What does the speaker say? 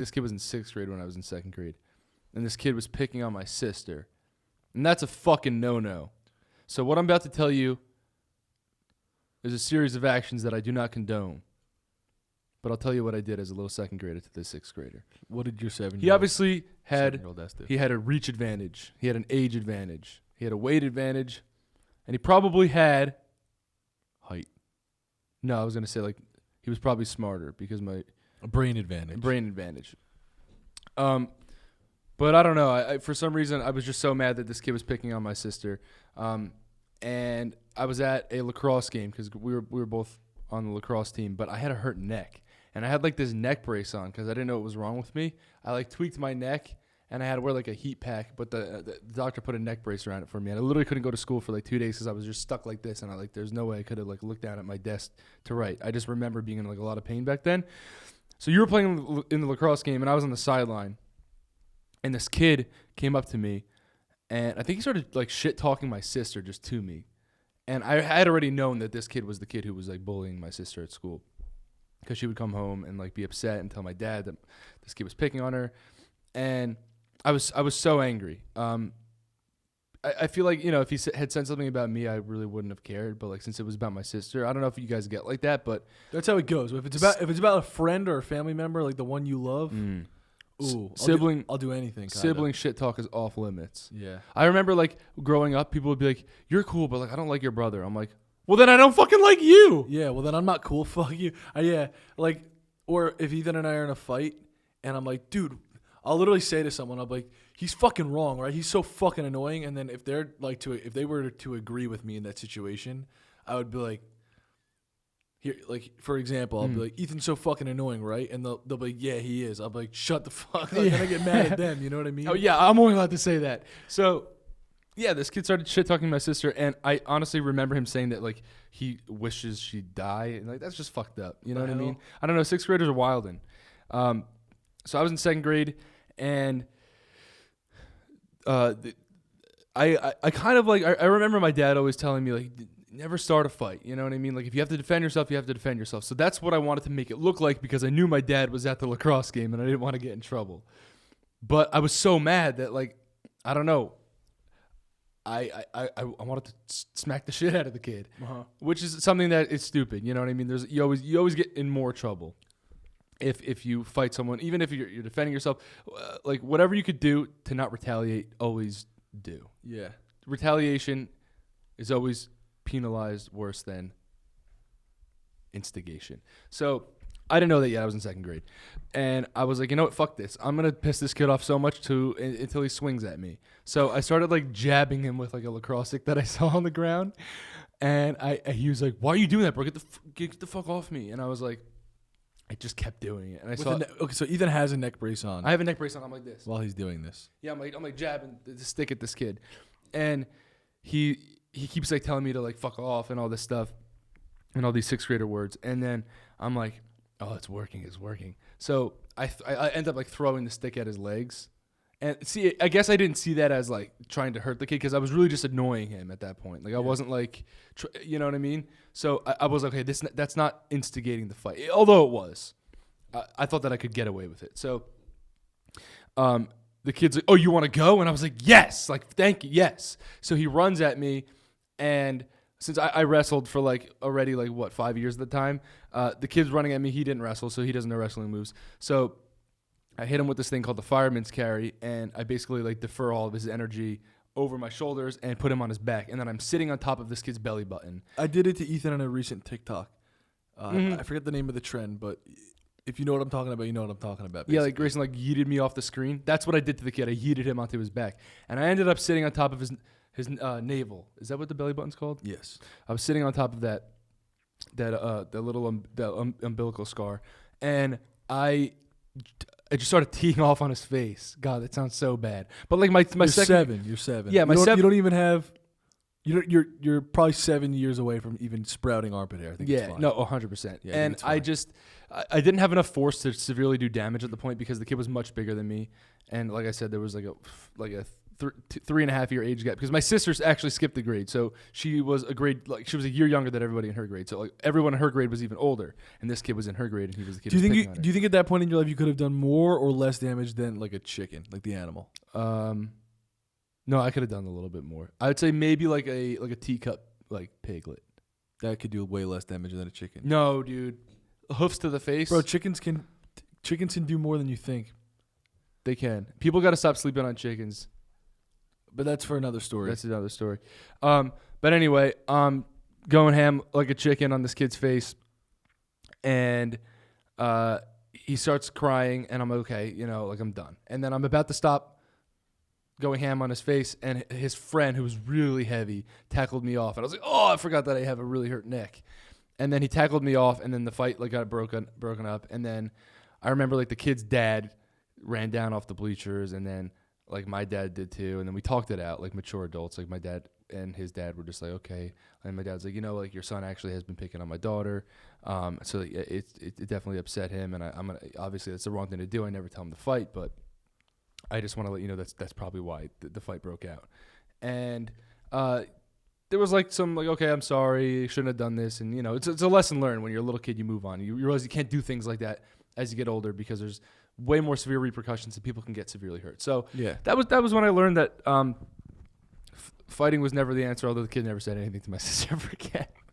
This kid was in 6th grade when I was in 2nd grade. And this kid was picking on my sister. And that's a fucking no-no. So what I'm about to tell you is a series of actions that I do not condone. But I'll tell you what I did as a little 2nd grader to this 6th grader. What did your 7-year-old? He obviously had 7-year-old ass do? he had a reach advantage. He had an age advantage. He had a weight advantage. And he probably had Height. No, I was going to say like he was probably smarter because A brain advantage. brain advantage. But I don't know. I for some reason I was just so mad that this kid was picking on my sister. And I was at a lacrosse game because we were both on the lacrosse team, but I had a hurt neck. And I had like this neck brace on because I didn't know what was wrong with me. I like tweaked my neck and I had to wear like a heat pack, but the doctor put a neck brace around it for me. And I literally couldn't go to school for like 2 days because I was just stuck like this. And there's no way I could have like looked down at my desk to write. I just remember being in like a lot of pain back then. So you were playing in the lacrosse game and I was on the sideline. And this kid came up to me and I think he started like shit talking my sister just to me. And I had already known that this kid was the kid who was like bullying my sister at school. Because she would come home and like be upset and tell my dad that this kid was picking on her. And I was so angry. I feel like, you know, if he had said something about me, I really wouldn't have cared. But like since it was about my sister, I don't know if you guys get like that, but That's how it goes. If it's about a friend or a family member, like the one you love, ooh, I'll do anything. Sibling shit talk is off limits. Yeah. I remember like growing up, people would be like, "You're cool, but like I don't like your brother." I'm like, "Well, then I don't fucking like you." Yeah. Well, then I'm not cool. Fuck you. Yeah. Like, or if Ethan and I are in a fight, and I'm like, dude, I'll literally say to someone, I'll be like, he's fucking wrong, right? He's so fucking annoying. And then if they were to agree with me in that situation, I would be like, here, like for example, I'll be like, Ethan's so fucking annoying, right? And they'll be like, yeah, he is. I'll be like, shut the fuck. Like, and I get mad at them. You know what I mean? Oh yeah, I'm only allowed to say that. So, yeah, this kid started shit talking to my sister, and I honestly remember him saying that like he wishes she'd die, and like that's just fucked up. You know what I mean? I don't know. 6th graders are wildin'. So I was in 2nd grade, and I kind of like I remember my dad always telling me like never start a fight. You know what I mean? Like if you have to defend yourself, you have to defend yourself. So that's what I wanted to make it look like because I knew my dad was at the lacrosse game and I didn't want to get in trouble. But I was so mad that like I don't know. I wanted to smack the shit out of the kid, which is something that is stupid. You know what I mean? You always get in more trouble if you fight someone, even if you're defending yourself. Like whatever you could do to not retaliate, always do. Yeah. Retaliation is always penalized worse than instigation. So I didn't know that yet. I was in 2nd grade, and I was like, you know what? Fuck this. I'm gonna piss this kid off so much until he swings at me. So I started like jabbing him with like a lacrosse stick that I saw on the ground, and he was like, "Why are you doing that, bro? Get the fuck off me!" And I was like, I just kept doing it, and okay, so Ethan has a neck brace on. I have a neck brace on. I'm like this while he's doing this. Yeah, I'm like jabbing the stick at this kid, and he keeps like telling me to like fuck off and all this stuff, and all these 6th grader words, and then I'm like, oh, it's working. So I end up like throwing the stick at his legs, and see, I guess I didn't see that as like trying to hurt the kid because I was really just annoying him at that point. Like I wasn't like, you know what I mean? So I was like, okay, that's not instigating the fight, although it was. I thought that I could get away with it. So, the kid's like, oh, you want to go? And I was like, yes, like thank you, yes. So he runs at me, and since I wrestled for like already like what 5 years at the time, the kid's running at me. He didn't wrestle, so he doesn't know wrestling moves. So I hit him with this thing called the fireman's carry, and I basically like defer all of his energy over my shoulders and put him on his back, and then I'm sitting on top of this kid's belly button. I did it to Ethan on a recent TikTok. I forget the name of the trend, but if you know what I'm talking about, you know what I'm talking about. Basically. Yeah, like Grayson like yeeted me off the screen. That's what I did to the kid. I yeeted him onto his back, and I ended up sitting on top of his navel. Is that what the belly button's called? Yes. I was sitting on top of that little umbilical scar, and I just started teeing off on his face. God, that sounds so bad. But like my second, You're 7. Yeah, you don't even have. You're probably 7 years away from even sprouting armpit hair. I think. Yeah, it's fine. no, 100%. Yeah, and I didn't have enough force to severely do damage at the point because the kid was much bigger than me, and like I said, there was like a 3.5 year age gap because my sister actually skipped a grade, so she was she was a year younger than everybody in her grade. So like everyone in her grade was even older, and this kid was in her grade, and he was the kid. Do you who was think picking on her. do you think at that point in your life you could have done more or less damage than like a chicken, like the animal? No, I could have done a little bit more. I would say maybe like a teacup like piglet. That could do way less damage than a chicken. No, dude, hoofs to the face, Bro, chickens can do more than you think. They can. People got to stop sleeping on chickens. But that's for another story. That's another story. But anyway, going ham like a chicken on this kid's face, and he starts crying, and I'm okay, like I'm done. And then I'm about to stop going ham on his face, and his friend, who was really heavy, tackled me off, and I was like, oh, I forgot that I have a really hurt neck. And then he tackled me off, and then the fight like got broken up, and then I remember like the kid's dad ran down off the bleachers, and then like my dad did too, and then we talked it out like mature adults. Like my dad and his dad were just like, okay, and my dad's like, like your son actually has been picking on my daughter, so it definitely upset him, and I'm gonna, obviously that's the wrong thing to do. I never tell him to fight, but I just want to let you know that's probably why the fight broke out. And there was like some like, okay, I'm sorry, shouldn't have done this, and it's a lesson learned. When you're a little kid, you move on. You realize you can't do things like that as you get older because there's way more severe repercussions and people can get severely hurt. So Yeah. that was when I learned that fighting was never the answer, although the kid never said anything to my sister ever again.